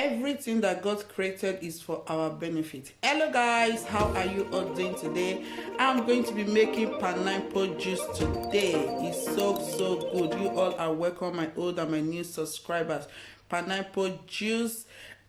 Everything that God created is for our benefit. Hello guys, how are you all doing today? I'm going to be making pineapple juice today. It's so good. You all are welcome, my old and my new subscribers. Pineapple juice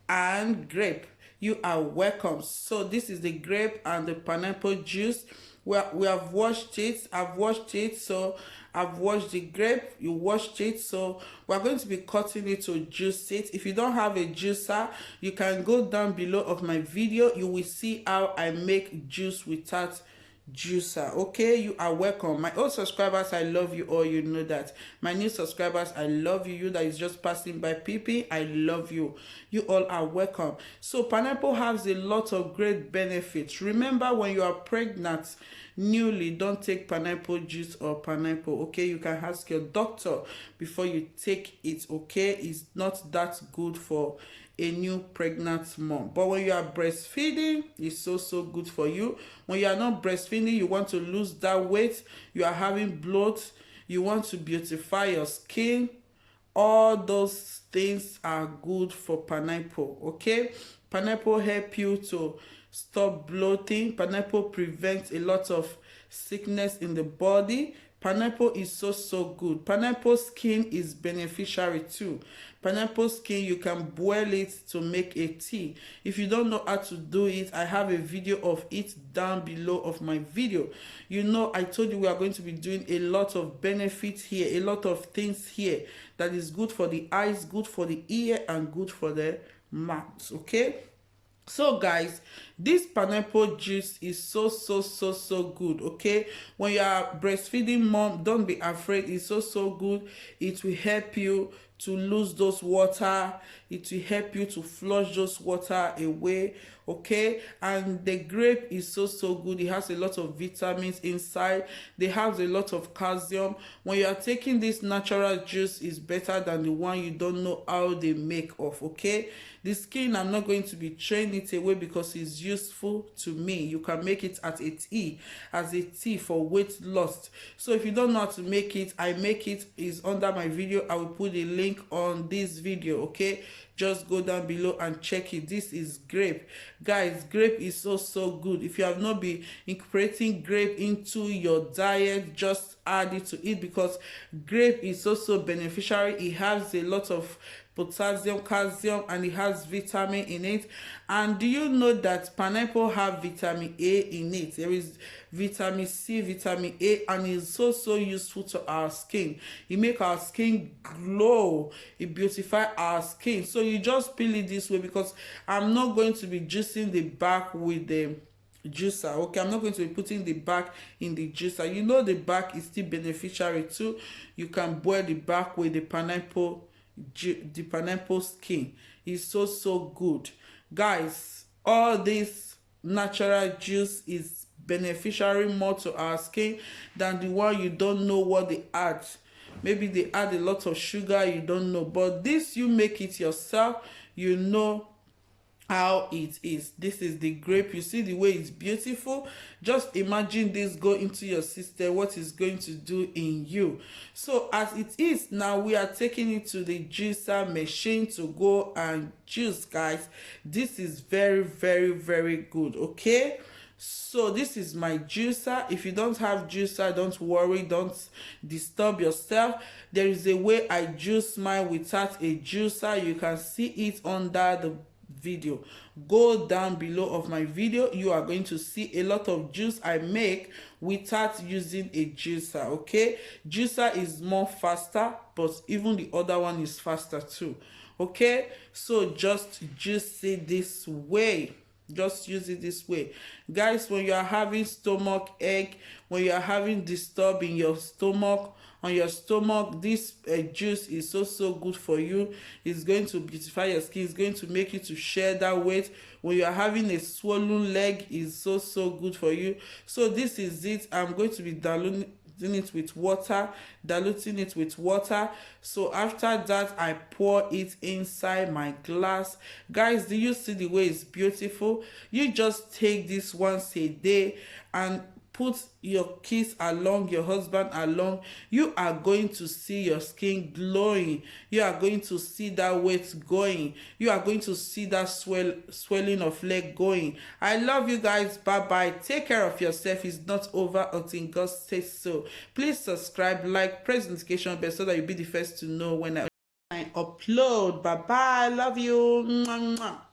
and grape, you are welcome. So this is the grape and the pineapple juice. We have washed it. I've washed it. So I've washed the grape, you washed it. So we're going to be cutting it to juice it. If you don't have a juicer, you can go down below of my video. You will see how I make juice without juicer. Okay, you are welcome. My old subscribers, I love you all. You know that. My new subscribers, I love you. You that is just passing by, PP, I love you. You all are welcome. So pineapple has a lot of great benefits. Remember, when you are pregnant newly, don't take pineapple juice or pineapple. Okay, you can ask your doctor before you take it. Okay, it's not that good for a new pregnant mom. But when you are breastfeeding, it's so good for you. When you are not breastfeeding, you want to lose that weight, you are having bloat, you want to beautify your skin, all those things are good for pineapple. Okay, pineapple help you to stop bloating. Pineapple prevents a lot of sickness in the body. Pineapple is so good. Pineapple skin is beneficiary too. Pineapple skin, you can boil it to make a tea. If you don't know how to do it, I have a video of it down below of my video. You know, I told you we are going to be doing a lot of benefits here, a lot of things here that is good for the eyes, good for the ear, and good for the mouth. Okay, so guys, this pineapple juice is so good. Okay, when you are breastfeeding mom, don't be afraid. It's so good. It will help you to lose those water. It will help you to flush those water away. Okay, and the grape is so good. It has a lot of vitamins inside. They have a lot of calcium. When you are taking this natural juice, is better than the one you don't know how they make of. Okay, the skin, I'm not going to be throwing it away because it's useful to me. You can make it as a tea for weight loss. So if you don't know how to make it, I make it, is under my video. I will put a link on this video. Okay, just go down below and check it. This is grape. Guys, grape is so good. If you have not been incorporating grape into your diet, just add it to it, because grape is also beneficiary. It has a lot of potassium, calcium, and it has vitamin in it. And do you know that pineapple have vitamin A in it? There is vitamin C, vitamin A, and it's so useful to our skin. It make our skin glow, it beautify our skin. So you just peel it this way, because I'm not going to be juicing the back with the juicer. Okay, I'm not going to be putting the back in the juicer. You know, the back is still beneficiary too. You can boil the back with the pineapple skin. Is so good. Guys, all this natural juice is beneficiary more to our skin than the one you don't know what they add. Maybe they add a lot of sugar, you don't know, but this, you make it yourself, you know how it is. This is the grape. You see the way it's beautiful. Just imagine this go into your system, what is going to do in you. So as it is now, we are taking it to the juicer machine to go and juice. Guys, this is very good. Okay, so this is my juicer. If you don't have juicer, don't worry, don't disturb yourself. There is a way I juice mine without a juicer. You can see it under the video. Go down below of my video. You are going to see a lot of juice I make without using a juicer. Okay, juicer is more faster, but even the other one is faster too. Okay, so just juice it this way. Just use it this way. Guys, when you are having stomach ache, when you are having disturb in your stomach, on your stomach, this juice is so good for you. It's going to beautify your skin. It's going to make you to share that weight. When you are having a swollen leg, is so good for you. So this is it. I'm going to be diluting it with water, So after that, I pour it inside my glass. Guys, do you see the way it's beautiful? You just take this once a day and put your kids along, your husband along, you are going to see your skin glowing. You are going to see that weight going. You are going to see that swelling of leg going. I love you guys. Bye bye. Take care of yourself. It's not over until God says so. Please subscribe, like, press the notification bell so that you'll be the first to know when I upload. Bye bye. Love you. Mwah, mwah.